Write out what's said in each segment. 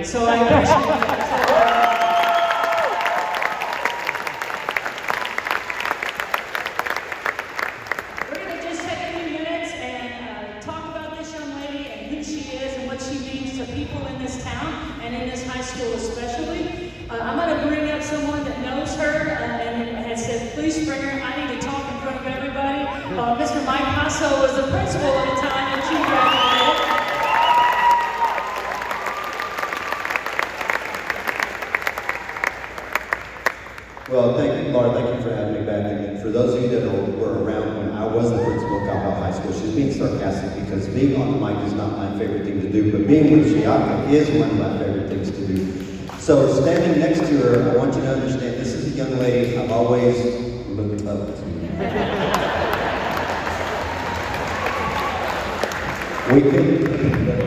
it. So I appreciate that. We're going to just take a few minutes and talk about this young lady and who she is and what she means to people in this town and in this high school especially. I'm going to bring up someone that knows her and has said, please Springer, I need to talk in front of everybody. Mr. Mike Passo was the principal at the time that she graduated. Well, thank you, Laura. Thank you for having me back. And for those of you that were around when I was the principal of COPPELL High School, she's being sarcastic because being on the mic is not my favorite thing to do, but being with Chiaka is one of my favorite things to do. So standing next to her, I want you to understand this is a young lady I've always looked up to. We could,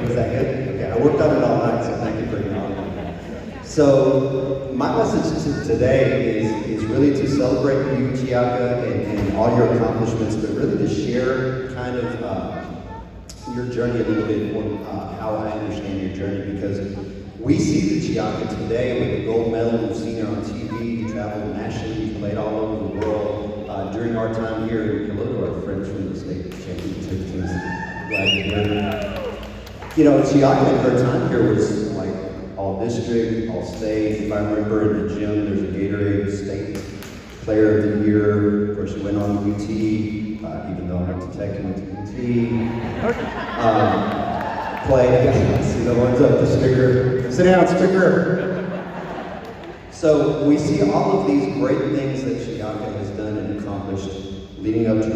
was that good? Okay, I worked on it all night, so thank you for acknowledging that. So my message today is really to celebrate you, Chiaka, and all your accomplishments, but really to share kind of your journey a little bit more, how I understand your journey, because we see the Chiaka today with the gold medal. We've seen her on TV, you traveled nationally, you played all over the world. During our time here, you look at our friends from the state championship teams. Glad to hear. You know, Chiaka in her time here was like all district, all state. If I remember in the gym, there's a Gatorade State Player of the Year. Of course, she went on to UT, even though I went to Tech and went to UT. Play, see the ones up the sticker. Sit down, sticker. So we see all of these great things that Chiaka has done and accomplished leading up to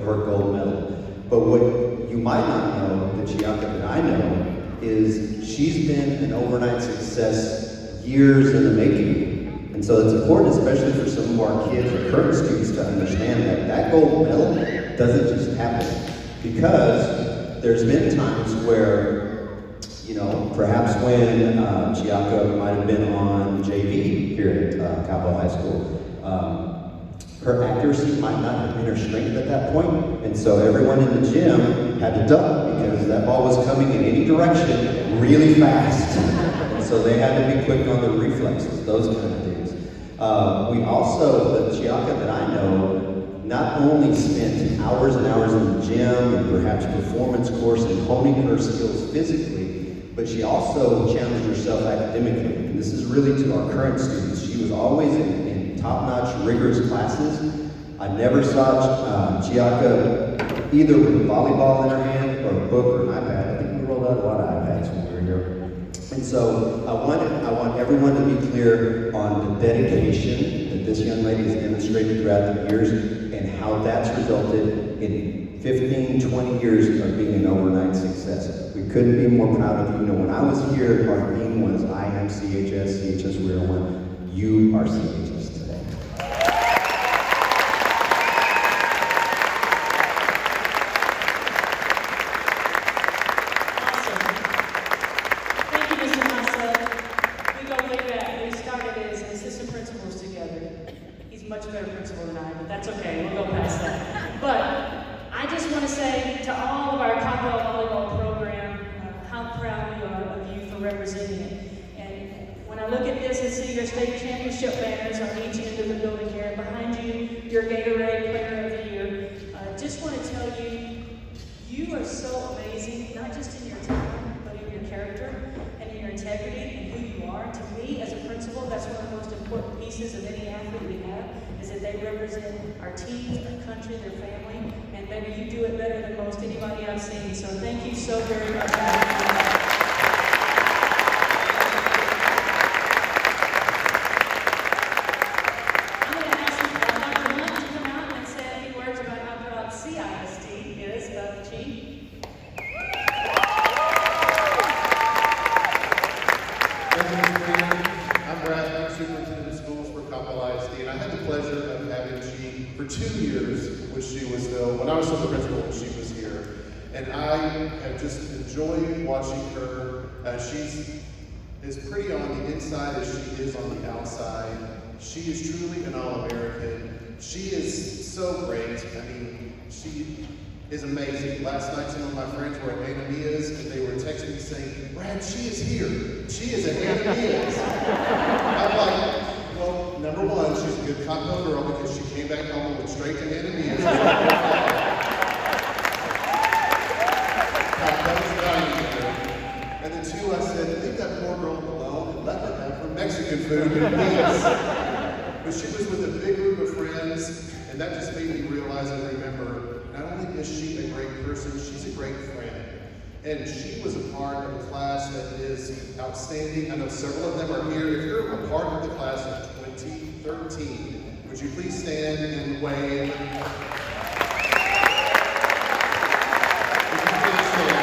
her gold medal. But what you might not know, the Chiaka that I know, is she's been an overnight success years in the making. And so it's important, especially for some of our kids or current students, to understand that that gold medal doesn't just happen. Because there's been times where, you know, perhaps when Chiaka might have been on JV here at COPPELL High School, her accuracy might not have been her strength at that point, and so everyone in the gym had to duck because that ball was coming in any direction really fast. And so they had to be quick on the reflexes, those kind of things. We also, the Chiaka that I know, not only spent hours and hours in the gym and perhaps performance course and honing her skills physically, but she also challenged herself academically. And this is really to our current students. She was always in top-notch, rigorous classes. I never saw Chiaka either with a volleyball in her hand or a book or an iPad. I think we rolled out a lot of iPads when we were here. And so I want everyone to be clear on the dedication that this young lady has demonstrated throughout the years and how that's resulted in 15, 20 years of being an overnight success. We couldn't be more proud of you. You know, when I was here, our theme was I am CHS, CHS we are one. You are CHS today. Much better principal than I, but that's okay, we'll go past that. But I just want to say to all of our COPPELL volleyball program, how proud we are of you for representing it. And when I look at this and see your state championship banners on each end of the building here, and behind you, your Gatorade Player of the Year, just want to tell you, you are so amazing, not just in your talent, but in your character and in your integrity and who you are. To me, as a principal, that's one of the most important pieces of any athlete we have, is that they represent our teams, our country, their family, and maybe you do it better than most anybody I've seen. So thank you so very much. I'm going to ask Dr. Hunt to come out and say a few words about how proud CISD is of the chief. For 2 years, when she was still, when I was still the principal, when she was here. And I have just enjoyed watching her. She's as pretty on the inside as she is on the outside. She is truly an All-American. She is so great. I mean, she is amazing. Last night, some of my friends were at Anamia's, and they were texting text me saying, Brad, she is here. She is at Anna Mia's. I'm like, well, number one, she's a good cocktail girl because she came back home and went straight to Anna Mia's. Cocktails dining here. And then two, I said, leave that poor girl alone and let her have her Mexican food in peace. But she was with a big group of friends, and that just made me realize and remember, not only is she a great person, she's a great friend. And she was a part of a class that is outstanding. I know several of them are here. If you're a part of the class of 2013, would you please stand and wave? If you please stand,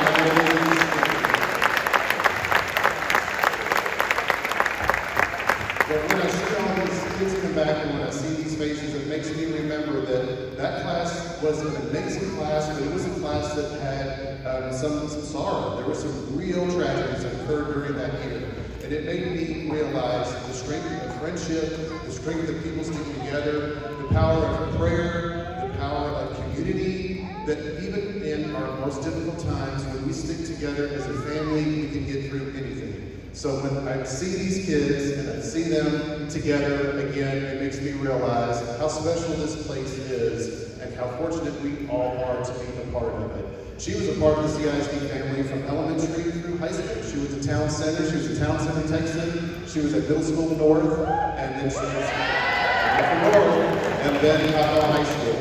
but when I see all these kids come back and when I see these faces, it makes me remember that that class was an amazing class, but it was a class that had some sorrow. There were some real tragedies that occurred during that year. And it made me realize the strength of friendship, the strength of people sticking together, the power of prayer, the power of community, that even in our most difficult times, when we stick together as a family, we can get through anything. So when I see these kids and I see them together again, it makes me realize how special this place is and how fortunate we all are to be a part of it. She was a part of the CISD family from elementary through high school. She was a town center. She was a town center Texan. She was at middle school north, and then she was at north, and then COPPELL High School.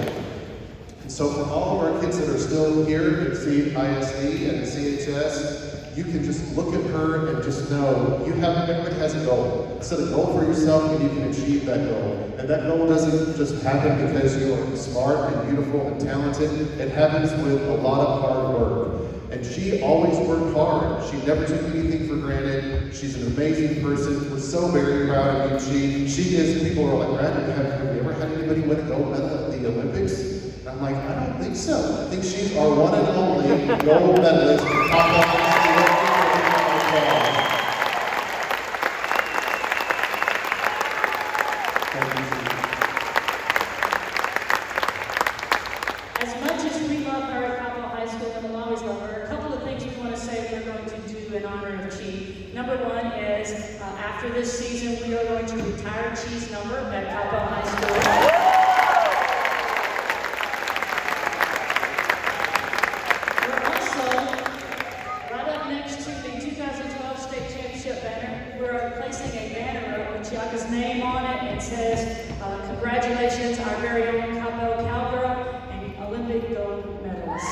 And so for all of our kids that are still here at CISD and at CHS, you can just look at her and just know everybody has a goal. Set a goal for yourself and you can achieve that goal. And that goal doesn't just happen because you're smart and beautiful and talented. It happens with a lot of hard work. And she always worked hard. She never took anything for granted. She's an amazing person. We're so very proud of you. She is, people are like, Brad, have you ever had anybody win a gold medal at the Olympics? And I'm like, I don't think so. I think she's our one and only gold medalist for COPPELL. As much as we love her at COPPELL High School and we'll always love her, a couple of things we want to say we're going to do in honor of Chi. Number one is, after this season, we are going to retire Chi's number at COPPELL High School. We're also, right up next to the 2012 State Championship banner, we're placing a banner with Chiaka's name on it. It says, congratulations, our very own COPPELL cowgirl, Olympic gold medalist.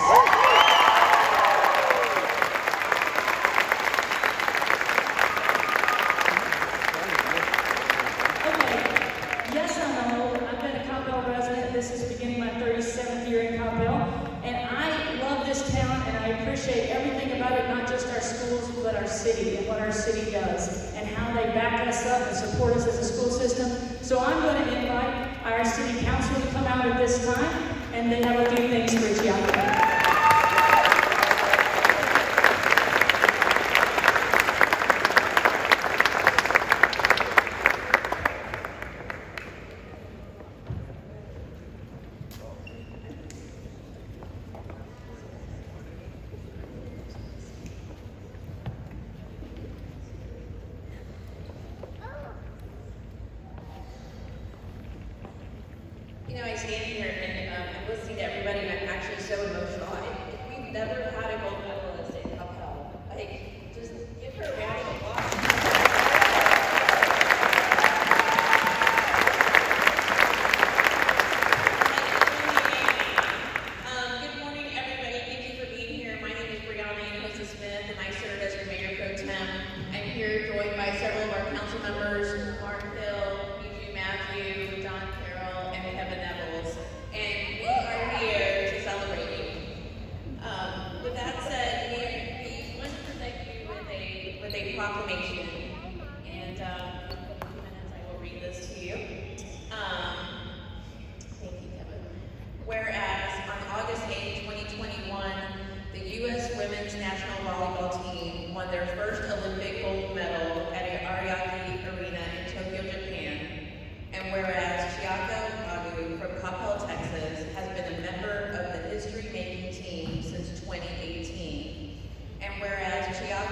Okay, yes, I'm old. I've been a COPPELL resident. This is beginning my 37th year in COPPELL. And I love this town and I appreciate everything about it, not just our schools, but our city and what our city does and how they back us up and support us as a school system. So I'm going to invite our city council to come out at this time. And they have a few things for Chiaka. You know, I stand here and I'm listening to everybody and I'm actually so emotional. We've never had a gold medalist in COPPELL. Like, just give her a round of applause. Good morning, everybody. Thank you for being here. My name is Brianna Smith and I serve as your Mayor Pro Tem. I'm here joined by several of our council members, Mark Hill, Eugene Matthew, John Carroll, and Kevin Nevels. And we are here to celebrate you. With that said, we want to present you with a proclamation. And in a few minutes I will read this to you. Thank you, Kevin. Whereas on August 8, 2021, the U.S. Women's National Volleyball Team won their first Olympic gold medal at Ariake Arena in Tokyo, Japan. And whereas Chiaka Ogbogu from COPPELL, Texas, has been a member of the history-making team since 2018. And whereas Chiaka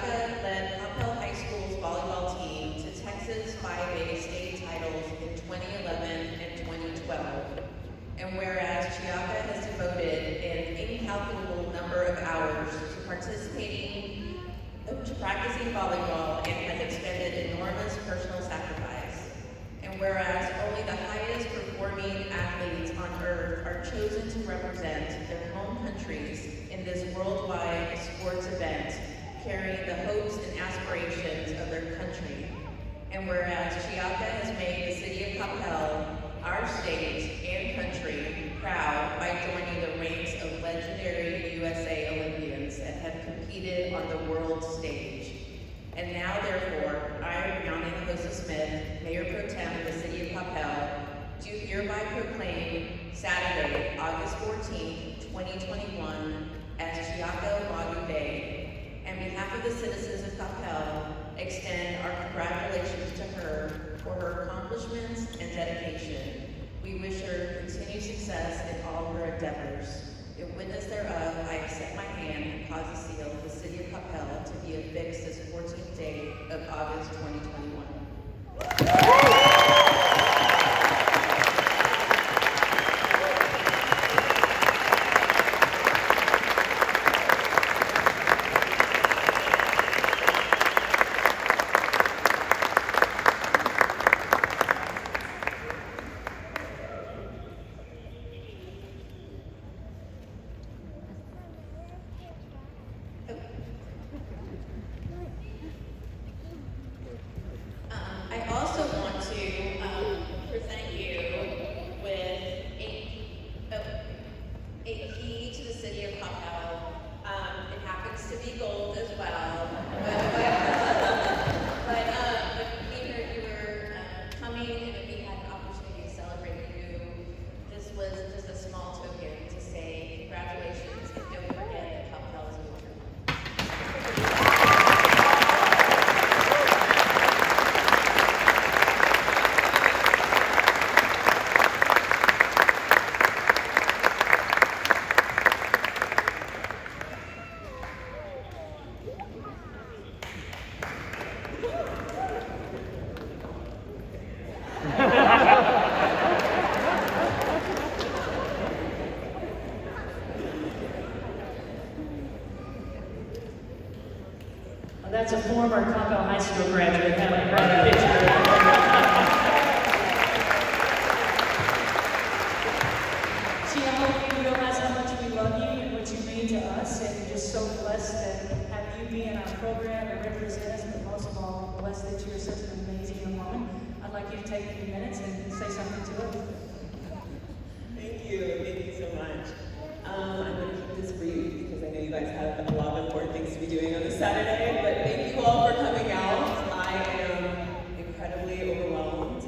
practicing volleyball and has expended enormous personal sacrifice. And whereas only the highest performing athletes on earth are chosen to represent their home countries in this worldwide sports event, carrying the hopes and aspirations of their country. And whereas Chiaka has made the city of Coppell, our state and country, proud by joining the ranks of legendary USA Olympians that have competed on the world stage. And now, therefore, I, Brianna Hinojosa-Smith, Mayor Pro Tem of the city of Coppell, do hereby proclaim Saturday, August 14, 2021, as Chiaka Ogbogu Day. On behalf of the citizens of Coppell, extend our congratulations to her for her accomplishments and dedication. We wish her continued success in all her endeavors. In witness thereof, I accept my hand and cause the seal of the city of Coppell to be affixed this 14th day of August 2021. I also want to present you with a key to the city of Coppell. It happens to be gold as well. But we heard you were coming and we had an opportunity to celebrate you. This was just a small token to say congratulations and don't forget that Coppell is your home. Well, that's a former Coppell High School graduate having a great picture. See, I hope you realize how much we love you and what you mean to us, and we're just so blessed to have you be in our program and represent us, but most of all, blessed that you're such an amazing young woman. I'd like you to take a few minutes and say something to us. Thank you so much. I'm going to keep this brief because I know you guys have a lot of important things to be doing on this Saturday, but thank you all for coming out. I am incredibly overwhelmed.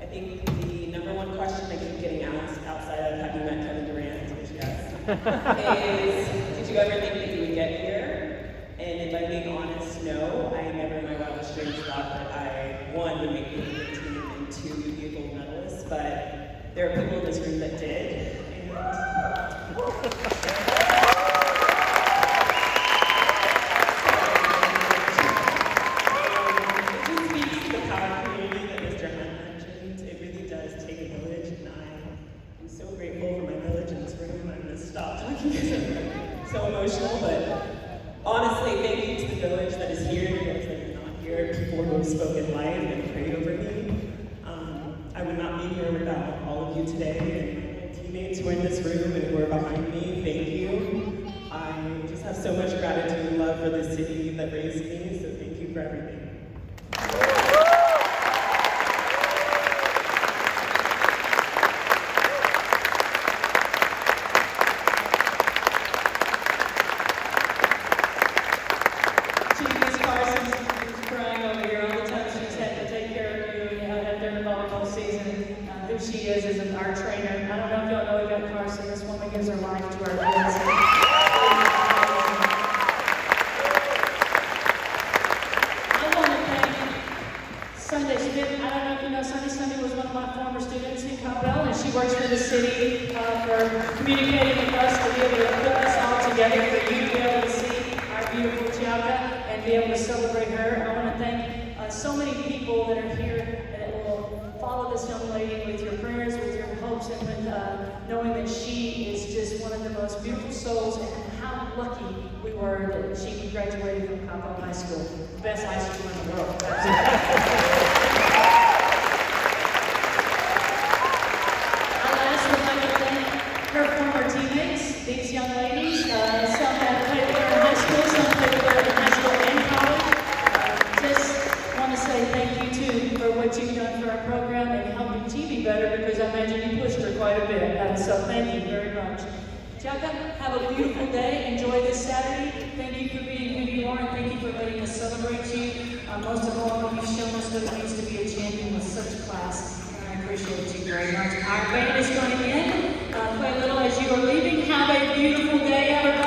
I think the number one question I keep getting asked outside of have you met Kevin Durant, which yes, is did you ever think that you would get here? And if I'm being honest, no, I never in my wildest dreams thought that I, one, would make the Olympic team and two, would be a gold medalist, but there are people in this room that did. So emotional, but honestly, thank you to the village that is here, the village that is not here, people who have spoken life and prayed over me. I would not be here without all of you today, and my teammates who are in this room and who are behind me, thank you. I just have so much gratitude and love for the city that raised me, so thank you for everything. She is our trainer. I don't know if y'all know Yvette Carson. This woman gives her life to our kids. I want to thank Sunday Smith. I don't know if you know, Sunday was one of my former students in Coppell, and she works for the city for communicating with us to be able to put this all together for you to be able to see our beautiful Chiaka and be able to celebrate her. I want to thank so many people that are here that will follow this young lady with your prayers, with your hopes, and with knowing that she is just one of the most beautiful souls, and how lucky we were that she graduated from COPPELL High School, the best high school in the world. I last would like to thank her former teammates, these young ladies. Some have played with her in high school, some played with her in high school and college. Just want to say thank you too for what you've done for our program and helping T be better, because I imagine you pushed her quite a bit. So thank you very much. Chiaka, have a beautiful day. Enjoy this Saturday. Thank you for being who you are, and thank you for letting us celebrate you. Most of all, you've shown us what it means to be a champion with such class. I appreciate you very much. Our band is going in. Play a little as you are leaving. Have a beautiful day, everybody.